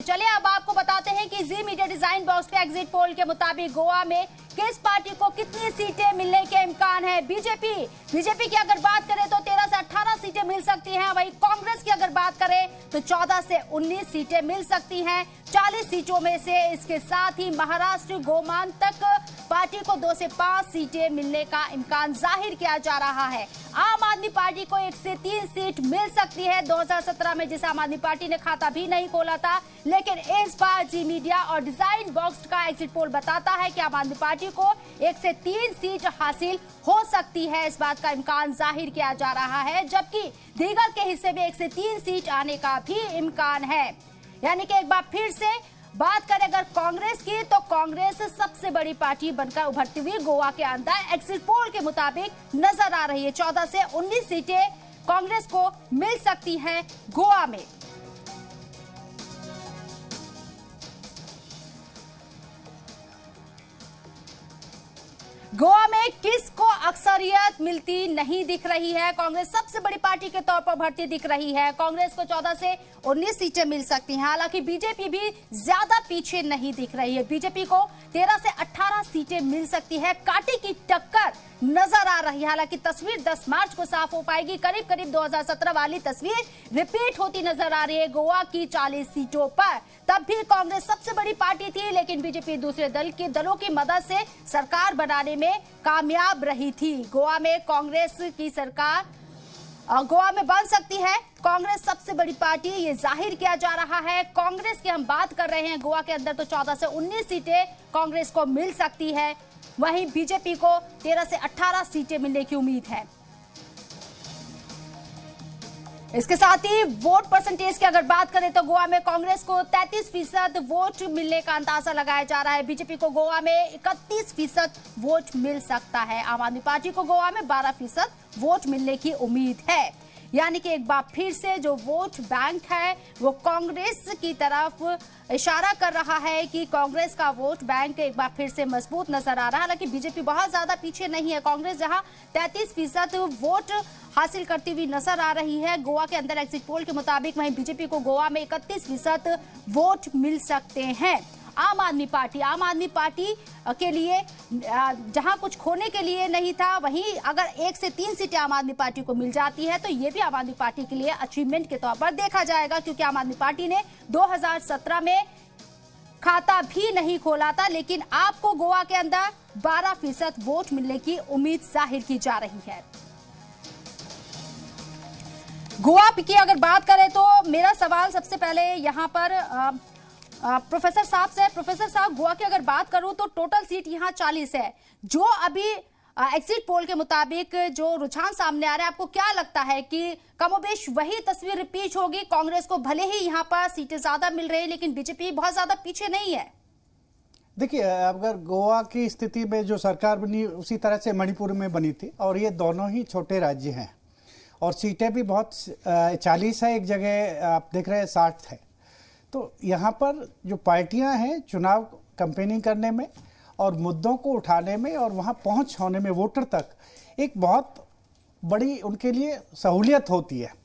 चलिए अब आपको बताते हैं कि जी मीडिया डिजाइन बॉक्स के एग्जिट पोल के मुताबिक गोवा में किस पार्टी को कितनी सीटें मिलने के इम्कान है। बीजेपी की अगर बात करें तो 13 से 18 सीटें मिल सकती हैं। वहीं कांग्रेस की अगर बात करें तो 14 से 19 सीटें मिल सकती हैं 40 सीटों में से। इसके साथ ही महाराष्ट्र गोमांतक पार्टी को 2 से 5 सीटें मिलने का इम्कान जाहिर किया जा रहा है। आम आदमी पार्टी को 1 से 3 सीट मिल सकती है। 2017 में जिस आम आदमी पार्टी ने खाता भी नहीं खोला था, लेकिन इस बार जी मीडिया और डिजाइन बॉक्स का एग्जिट पोल बताता है कि आम आदमी पार्टी को 1 से 3 सीट हासिल हो सकती है। इस बात का इम्कान जाहिर किया जा रहा है, जबकि दीगर के हिस्से में 1 से 3 सीट आने का भी इम्कान है। यानी कि एक बार फिर से बात करें अगर कांग्रेस की, तो कांग्रेस सबसे बड़ी पार्टी बनकर उभरती हुई गोवा के अंदर एग्जिट पोल के मुताबिक नजर आ रही है। 14 से 19 सीटें कांग्रेस को मिल सकती हैं गोवा में। गोवा में किसको अक्सरियत मिलती नहीं दिख रही है। कांग्रेस सबसे बड़ी पार्टी के तौर पर उभरती दिख रही है। कांग्रेस को 14 से 19 सीटें मिल सकती हैं। हालांकि बीजेपी भी ज्यादा पीछे नहीं दिख रही है। बीजेपी को 13 से 18 सीटें मिल सकती है। कांटे की टक्कर नजर आ रही है। हालांकि तस्वीर 10 मार्च को साफ हो पाएगी। करीब करीब 2017 वाली तस्वीर रिपीट होती नजर आ रही है गोवा की 40 सीटों पर। तब भी कांग्रेस सबसे बड़ी पार्टी थी, लेकिन बीजेपी दूसरे दलों की मदद से सरकार बनाने में कामयाब रही थी। गोवा में कांग्रेस की सरकार गोवा में बन सकती है। कांग्रेस सबसे बड़ी पार्टी, ये जाहिर किया जा रहा है। कांग्रेस की हम बात कर रहे हैं गोवा के अंदर, तो 14 से 19 सीटें कांग्रेस को मिल सकती है। वहीं बीजेपी को 13 से 18 सीटें मिलने की उम्मीद है। इसके साथ ही वोट परसेंटेज की अगर बात करें तो गोवा में कांग्रेस को 33% वोट मिलने का अंदाजा लगाया जा रहा है। बीजेपी को गोवा में 31% वोट मिल सकता है। आम आदमी पार्टी को गोवा में 12% वोट मिलने की उम्मीद है। यानी कि एक बार फिर से जो वोट बैंक है वो कांग्रेस की तरफ इशारा कर रहा है कि कांग्रेस का वोट बैंक एक बार फिर से मजबूत नजर आ रहा है। हालांकि बीजेपी बहुत ज्यादा पीछे नहीं है। कांग्रेस जहां 33% वोट हासिल करती हुई नजर आ रही है गोवा के अंदर एग्जिट पोल के मुताबिक, वहीं बीजेपी को गोवा में 31% वोट मिल सकते हैं। आम आदमी पार्टी के लिए जहां कुछ खोने के लिए नहीं था, वहीं अगर 1 से 3 सीटें आम आदमी पार्टी को मिल जाती है तो ये भी आम आदमी पार्टी के लिए अचीवमेंट के तौर पर देखा जाएगा, क्योंकि आम आदमी पार्टी ने 2017 में खाता भी नहीं खोला था, लेकिन आपको गोवा के अंदर 12% वोट मिलने की उम्मीद जाहिर की जा रही है। गोवा की अगर बात करें तो मेरा सवाल सबसे पहले यहाँ पर प्रोफेसर साहब से। प्रोफेसर साहब, गोवा की अगर बात करूं तो टोटल सीट यहाँ 40 है। जो अभी एग्जिट पोल के मुताबिक जो रुझान सामने आ रहा है, आपको क्या लगता है कि कमोबेश वही तस्वीर रिपीट होगी? कांग्रेस को भले ही यहाँ पर सीटें ज्यादा मिल रही है, लेकिन बीजेपी बहुत ज्यादा पीछे नहीं है। देखिए, अगर गोवा की स्थिति में जो सरकार बनी उसी तरह से मणिपुर में बनी थी, और ये दोनों ही छोटे राज्य हैं और सीटें भी बहुत 40 है, एक जगह आप देख रहे हैं 60 है। तो यहाँ पर जो पार्टियां हैं चुनाव कैंपेनिंग करने में और मुद्दों को उठाने में और वहाँ पहुँच होने में वोटर तक एक बहुत बड़ी उनके लिए सहूलियत होती है।